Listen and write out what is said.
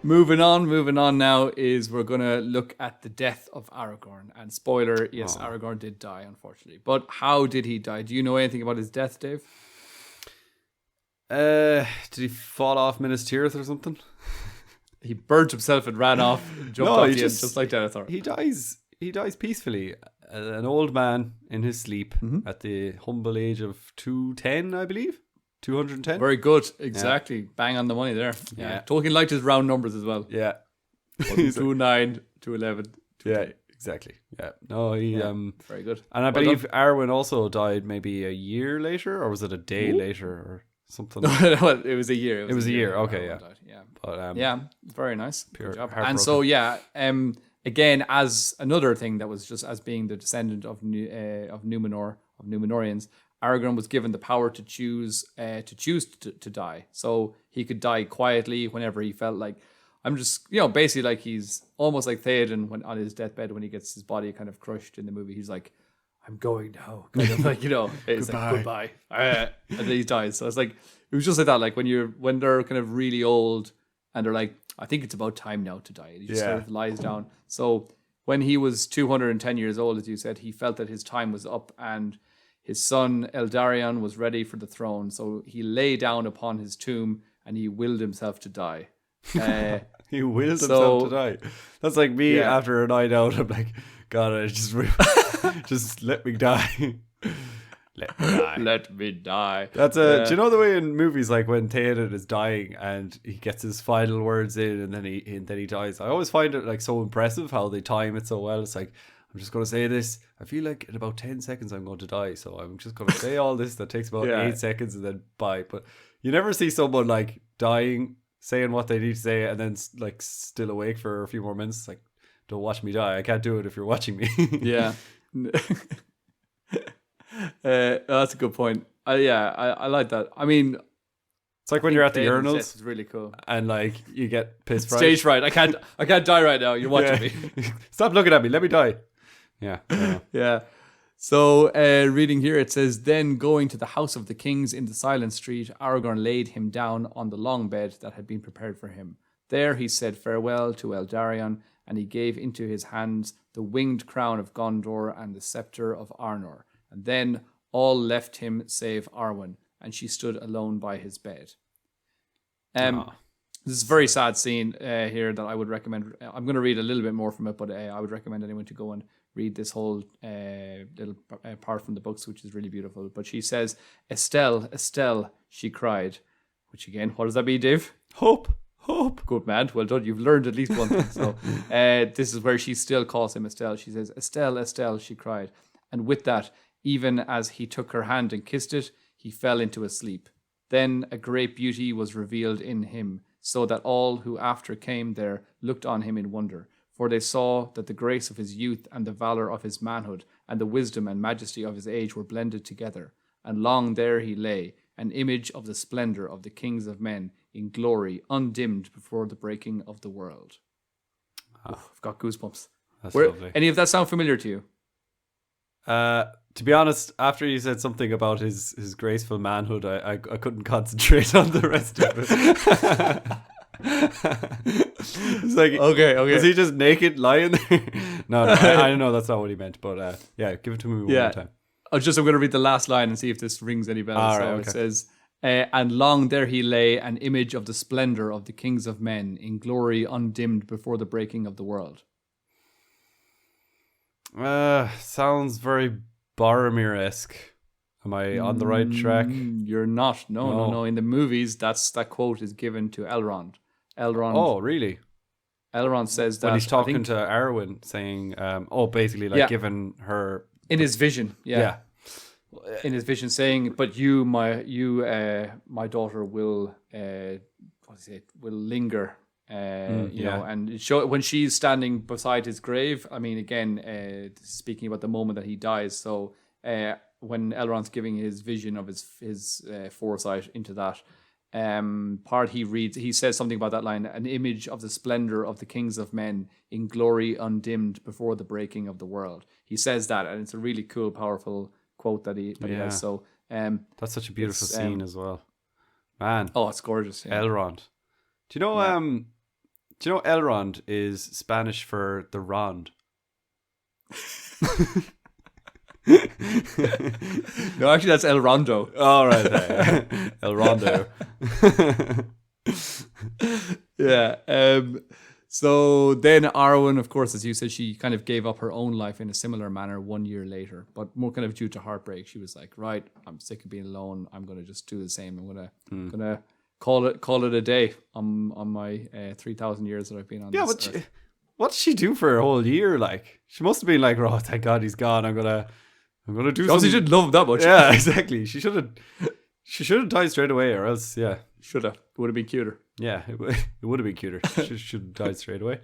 Moving on now is we're going to look at the death of Aragorn. And spoiler, yes, Aragorn did die, unfortunately. But how did he die? Do you know anything about his death, Dave? Did he fall off Minas Tirith or something? He burnt himself and ran off, jumped off the end, just like Denethor. He dies peacefully. An old man in his sleep at the humble age of 210, I believe. 210. Very good. Exactly. Yeah. Bang on the money there. Yeah. Tolkien liked his round numbers as well. Yeah. 209, 211. Yeah, exactly. Yeah. No, very good. And I believe Arwen also died maybe a year later, or was it a day later or something? Well, it was a year. It was a year. Okay, yeah. Yeah. But very nice. Good job. And so again, as another thing that was just as being the descendant of Numenor, of Numenorians, Aragorn was given the power to choose to die. So he could die quietly whenever he felt like. I'm just, basically like he's almost like Theoden when on his deathbed when he gets his body kind of crushed in the movie. He's like, I'm going now. Kind of like, it's goodbye. Like, goodbye. And then he dies. So it's like, it was just like that. Like when they're kind of really old and they're like, I think it's about time now to die. He just sort of lies down. So when he was 210 years old, as you said, he felt that his time was up and his son Eldarion was ready for the throne. So he lay down upon his tomb and he willed himself to die. He willed himself to die. That's like me after a night out. I'm like, God, I just let me die. Let me die. That's do you know the way in movies like when Theoden is dying and he gets his final words in and then he dies? I always find it like so impressive how they time it so well. It's like, I'm just going to say this. I feel like in about 10 seconds I'm going to die, so I'm just going to say all this that takes about 8 seconds and then bye. But you never see someone like dying, saying what they need to say, and then like still awake for a few more minutes. It's like, don't watch me die. I can't do it if you're watching me. Yeah. That's a good point. I like that. I mean, it's like when you're at the urinals. It's really cool. And like you get pissed fright. Stage fright. I can't die right now. You're watching me. Stop looking at me. Let me die. Yeah. Yeah. So reading here, it says, then going to the house of the kings in the silent street, Aragorn laid him down on the long bed that had been prepared for him. There he said farewell to Eldarion, and he gave into his hands the winged crown of Gondor and the scepter of Arnor. And then all left him save Arwen, and she stood alone by his bed. This is a very sad scene here that I would recommend. I'm going to read a little bit more from it, but I would recommend anyone to go and read this whole little part from the books, which is really beautiful. But she says, Estelle, Estelle, she cried. Which again, what does that mean, Dave? Hope. Good man. Well done. You've learned at least one thing. So this is where she still calls him Estelle. She says, Estelle, Estelle, she cried. And with that, even as he took her hand and kissed it, he fell into a sleep. Then a great beauty was revealed in him, so that all who after came there looked on him in wonder. For they saw that the grace of his youth and the valor of his manhood and the wisdom and majesty of his age were blended together. And long there he lay, an image of the splendor of the kings of men in glory, undimmed before the breaking of the world. Oof, I've got goosebumps. That's lovely. Any of that sound familiar to you? To be honest, after you said something about his graceful manhood, I couldn't concentrate on the rest of it. It's like, okay. Was he just naked lying there? No, I know that's not what he meant, but give it to me one more time. I'm going to read the last line and see if this rings any bells. It says, and long there he lay, an image of the splendor of the kings of men, in glory undimmed before the breaking of the world. Sounds very Boromir-esque. Am I on the right track? You're not. No. In the movies, that quote is given to Elrond. Oh, really? Elrond says that when he's talking to Arwen, saying, basically like giving her in his vision. Yeah. In his vision, saying, "But you, my daughter, will will linger." And when she's standing beside his grave, I mean, again, speaking about the moment that he dies. So when Elrond's giving his vision of his foresight into that part, he says something about that line: "An image of the splendor of the kings of men in glory undimmed before the breaking of the world." He says that, and it's a really cool, powerful quote that he has. So that's such a beautiful scene as well, man. Oh, it's gorgeous. Yeah. Elrond. Do you Do you know Elrond is Spanish for the Rond? No, actually, that's El Rondo. All right, El Rondo. Yeah. So then Arwen, of course, as you said, she kind of gave up her own life in a similar manner 1 year later, but more kind of due to heartbreak. She was like, right, I'm sick of being alone. I'm going to just do the same. I'm going to call it a day on my 3,000 years that I've been on Yeah, this earth. what did she do for a whole year? Like, she must have been like, oh, thank God he's gone. I'm gonna do She something. didn't love him that much. Yeah, exactly. She should have died straight away, or else, yeah. Should have. Would have been cuter. Yeah, it would have been cuter. She should have died straight away.